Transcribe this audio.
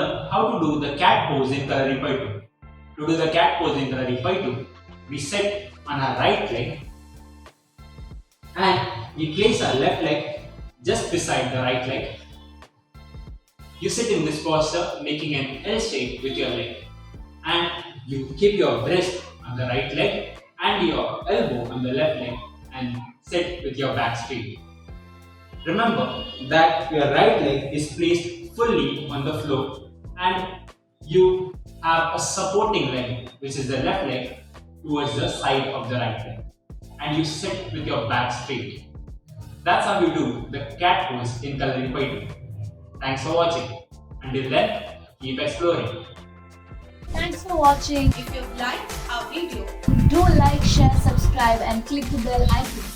learn how to do the cat pose in Kalarippai 2. To do the cat pose in Kalarippai 2, we sit on our right leg and we place our left leg just beside the right leg. You sit in this posture making an L shape with your leg, and you keep your breast on the right leg and your elbow on the left leg and sit with your back straight. Remember that your right leg is placed fully on the floor and you have a supporting leg, which is the left leg, towards the side of the right leg, and you sit with your back straight. That's how you do the cat pose in Kalarippai 2. Thanks for watching. Until then, keep exploring. Thanks for watching. If you've liked our video, Do like, share, subscribe and click the bell icon.